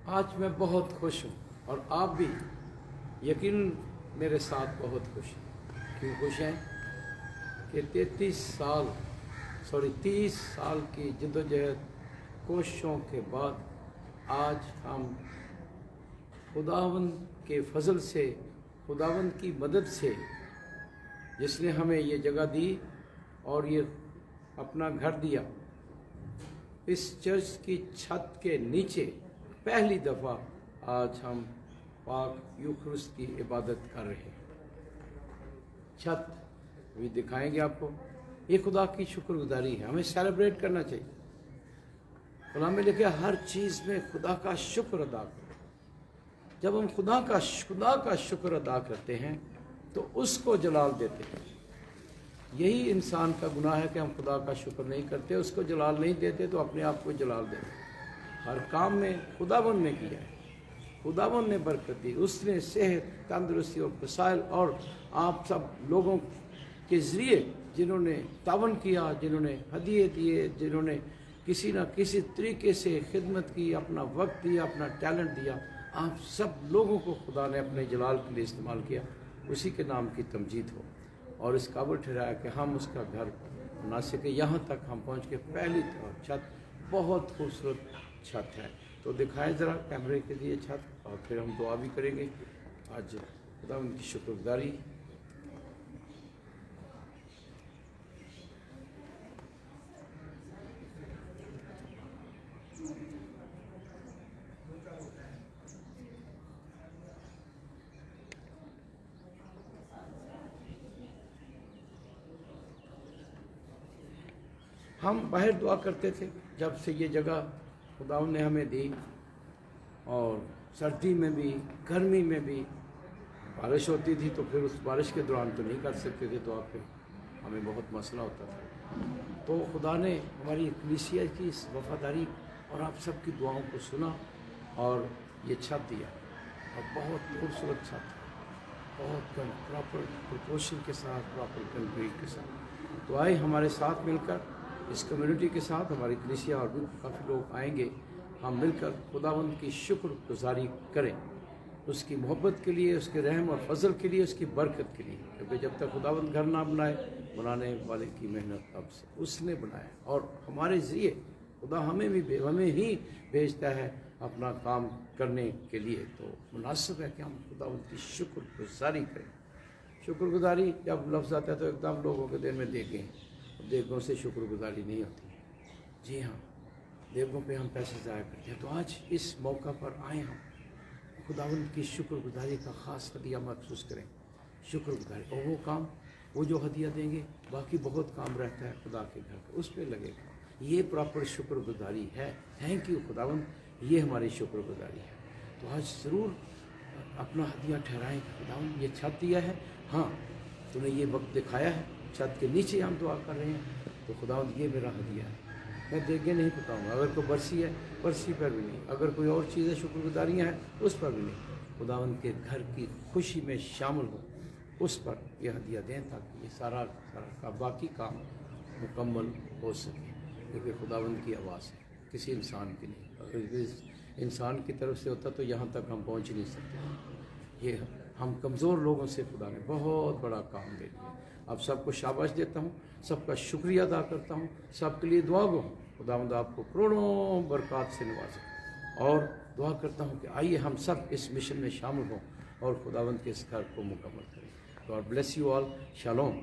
آج میں بہت خوش ہوں اور آپ بھی یقین میرے ساتھ بہت خوش ہیں۔ کیوں خوش ہیں؟ کہ 30 سال کی جدوجہد کوششوں کے بعد آج ہم خداوند کے فضل سے، خداوند کی مدد سے، جس نے ہمیں یہ جگہ دی اور یہ اپنا گھر دیا، اس چرچ کی چھت کے نیچے پہلی دفعہ آج ہم پاک یوخرست کی عبادت کر رہے ہیں۔ چھت بھی دکھائیں گے آپ کو۔ یہ خدا کی شکر گزاری ہے، ہمیں سیلیبریٹ کرنا چاہیے۔ قرآن میں لکھا ہر چیز میں خدا کا شکر ادا کرو۔ جب ہم خدا کا شکر ادا کرتے ہیں تو اس کو جلال دیتے ہیں۔ یہی انسان کا گناہ ہے کہ ہم خدا کا شکر نہیں کرتے، اس کو جلال نہیں دیتے تو اپنے آپ کو جلال دیتے۔ ہر کام میں خداوند نے کیا ہے، خداوند نے برکت دی، اس نے صحت، تندرستی اور وسائل، اور آپ سب لوگوں کے ذریعے جنہوں نے تعاون کیا، جنہوں نے ہدیے دیے، جنہوں نے کسی نہ کسی طریقے سے خدمت کی، اپنا وقت دیا، اپنا ٹیلنٹ دیا، آپ سب لوگوں کو خدا نے اپنے جلال کے لیے استعمال کیا۔ اسی کے نام کی تمجید ہو اور اس قابل ٹھہرایا کہ ہم اس کا گھر بنا سکے۔ یہاں تک ہم پہنچ کے پہلی چھت بہت خوبصورت چھت ہے، تو دکھائیں ذرا کیمرے کے لیے چھت، اور پھر ہم دعا بھی کریں گے۔ آج خدا ان کی شکر گزاری۔ ہم باہر دعا کرتے تھے جب سے یہ جگہ خداوند نے ہمیں دی، اور سردی میں بھی، گرمی میں بھی، بارش ہوتی تھی تو پھر اس بارش کے دوران تو نہیں کر سکتے تھے دعا، پھر ہمیں بہت مسئلہ ہوتا تھا۔ تو خدا نے ہماری کلیسیا کی اس وفاداری اور آپ سب کی دعاؤں کو سنا اور یہ چھت دیا، اور بہت خوبصورت چھت ہے، بہت پراپر پروپورشن کے ساتھ، پراپر کنکریٹ کے ساتھ۔ تو آئے ہمارے ساتھ مل کر، اس کمیونٹی کے ساتھ، ہماری کلیسیا اور بھی کافی لوگ آئیں گے، ہم مل کر خداوند کی شکر گزاری کریں، اس کی محبت کے لیے، اس کے رحم اور فضل کے لیے، اس کی برکت کے لیے، کیونکہ جب تک خداوند گھر نہ بنائے، بنانے والے کی محنت اب سے اس نے بنایا، اور ہمارے ذریعے خدا ہمیں ہی بھیجتا ہے اپنا کام کرنے کے لیے۔ تو مناسب ہے کہ ہم خداوند کی شکر گزاری کریں۔ شکر گزاری جب لفظ آتا ہے تو ایک دم لوگوں کے دل میں دیکھیں، دیگوں سے شکر گزاری نہیں ہوتی۔ جی ہاں، دیگوں پہ ہم پیسے ضائع کرتے ہیں۔ تو آج اس موقع پر آئے ہم خداوند کی شکر گزاری کا خاص ہدیہ محسوس کریں۔ شکر گزاری، اور وہ کام، وہ جو ہدیہ دیں گے، باقی بہت کام رہتا ہے خدا کے گھر کا، اس پہ لگے گا۔ یہ پراپر شکر گزاری ہے۔ تھینک یو خداوند، یہ ہماری شکر گزاری ہے۔ تو آج ضرور اپنا ہدیہ ٹھہرائیں کہ خداوند یہ چھت دیا ہے، ہاں تو نے یہ وقت دکھایا ہے، چھت کے نیچے ہم دعا کر رہے ہیں، تو خداوند یہ میرا ہدیہ ہے۔ میں دیکھے نہیں بتاؤں گا، اگر کوئی برسی ہے برسی پر بھی نہیں، اگر کوئی اور چیزیں شکر گزاریاں ہیں اس پر بھی نہیں، خداوند کے گھر کی خوشی میں شامل ہو، اس پر یہ ہدیہ دیں تاکہ یہ سارا کا باقی کام مکمل ہو سکے، کیونکہ خداوند کی آواز ہے، کسی انسان کی نہیں۔ اگر اس انسان کی طرف سے ہوتا تو یہاں تک ہم پہنچ نہیں سکتے۔ یہ ہم کمزور لوگوں سے خدا نے بہت بڑا کام دے دیا۔ اب سب کو شاباش دیتا ہوں، سب کا شکریہ ادا کرتا ہوں، سب کے لیے دعا گو ہوں، خداوند آپ کو کروڑوں برکات سے نوازے، اور دعا کرتا ہوں کہ آئیے ہم سب اس مشن میں شامل ہوں اور خداوند کے اس گھر کو مکمل کریں۔ God bless you all, Shalom.